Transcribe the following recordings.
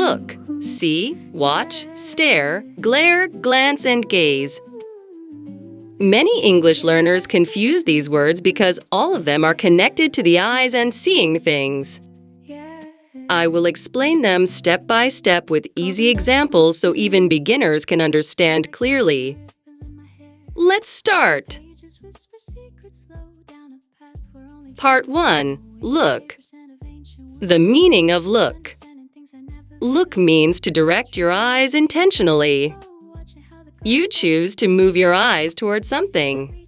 look, see, watch, stare, glare, glance, and gaze. Many English learners confuse these words because all of them are connected to the eyes and seeing things. I will explain them step by step with easy examples so even beginners can understand clearly. Let's start. Part 1. Look. The meaning of look. Look means to direct your eyes intentionally. You choose to move your eyes towards something.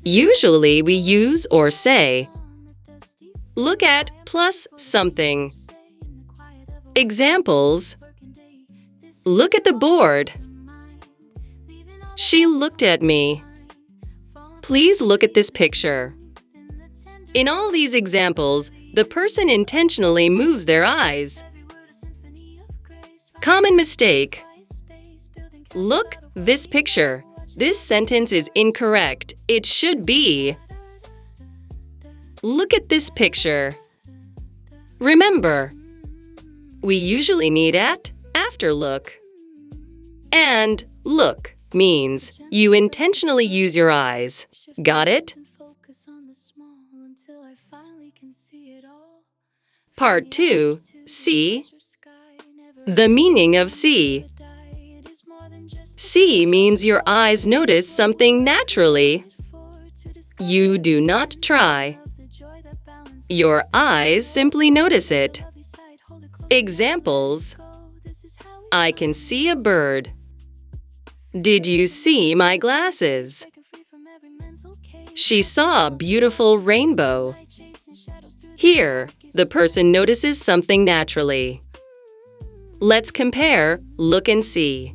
Usually we use or say, look at plus something. Examples: look at the board. She looked at me. Please look at this picture. In all these examples, the person intentionally moves their eyes. Common mistake. Look, this picture. This sentence is incorrect. It should be, look at this picture. Remember, we usually need at after look. And look means you intentionally use your eyes. Got it? Part 2. See. The meaning of see. See means your eyes notice something naturally. You do not try. Your eyes simply notice it. Examples: I can see a bird. Did you see my glasses? She saw a beautiful rainbow. Here, the person notices something naturally. Let's compare look and see.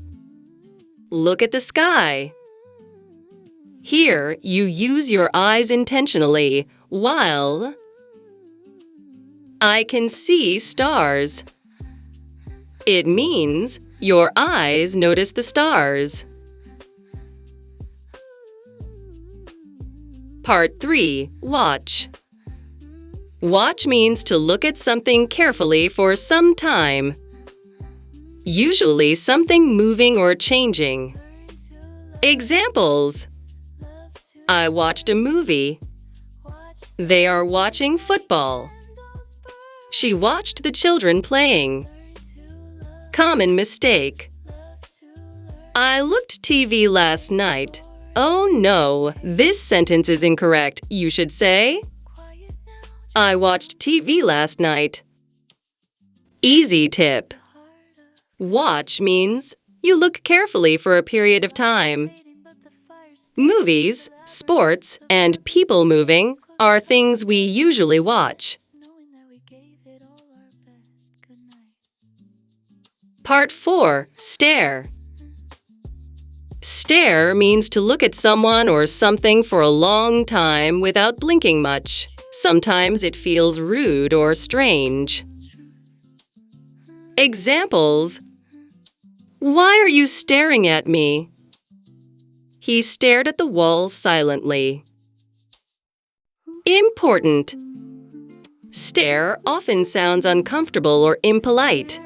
Look at the sky. Here, you use your eyes intentionally, while I can see stars. It means your eyes notice the stars. Part 3. Watch. Watch means to look at something carefully for some time. Usually something moving or changing. Examples: I watched a movie. They are watching football. She watched the children playing. Common mistake. I looked TV last night. Oh no, this sentence is incorrect. You should say, I watched TV last night. Easy tip. Watch means you look carefully for a period of time. Movies, sports, and people moving are things we usually watch. Part 4. Stare. Stare means to look at someone or something for a long time without blinking much. Sometimes it feels rude or strange. Examples: why are you staring at me? He stared at the wall silently. Important. Stare often sounds uncomfortable or impolite.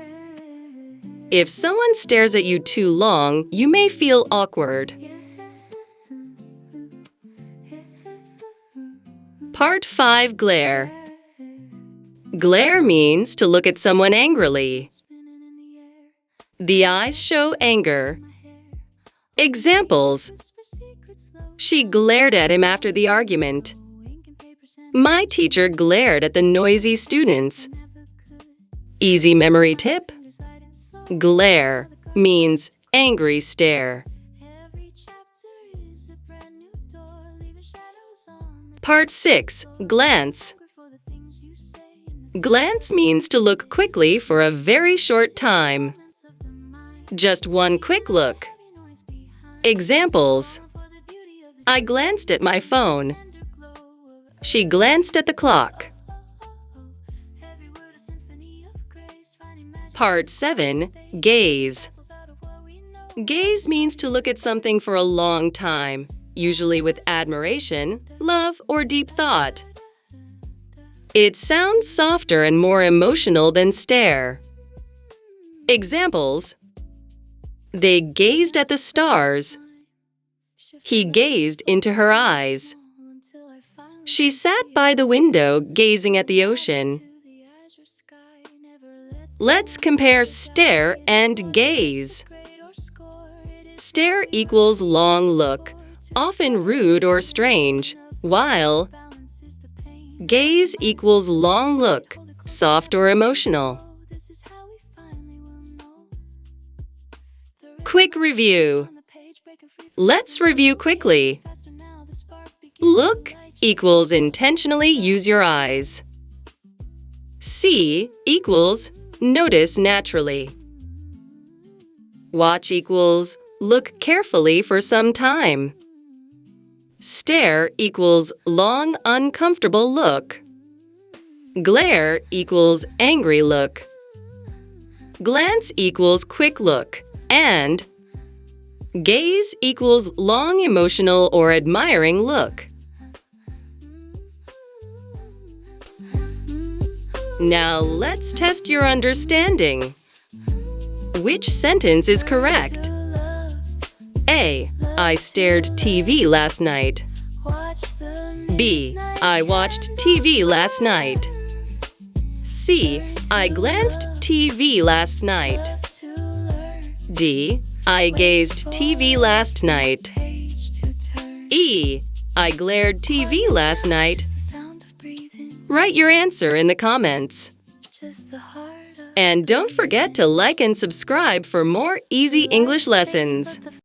If someone stares at you too long, you may feel awkward. Part 5. Glare. Glare means to look at someone angrily. The eyes show anger. Examples: she glared at him after the argument. My teacher glared at the noisy students. Easy memory tip: glare means angry stare. Part 6. Glance. Glance means to look quickly for a very short time. Just one quick look. Examples: I glanced at my phone. She glanced at the clock. Part 7. Gaze. Gaze means to look at something for a long time, usually with admiration, love, or deep thought. It sounds softer and more emotional than stare. Examples: they gazed at the stars. He gazed into her eyes. She sat by the window gazing at the ocean. Let's compare stare and gaze. Stare equals long look, often rude or strange, while gaze equals long look, soft or emotional. Quick review. Let's review quickly. Look equals intentionally use your eyes. See equals notice naturally. Watch equals look carefully for some time. Stare equals long, uncomfortable look. Glare equals angry look. Glance equals quick look. And gaze equals long, emotional, or admiring look. Now let's test your understanding. Which sentence is correct? A. I stared TV last night. B. I watched TV last night. C. I glanced TV last night. D. I gazed TV last night. E. I glared TV last night. Write your answer in the comments. And don't forget to like and subscribe for more easy English lessons.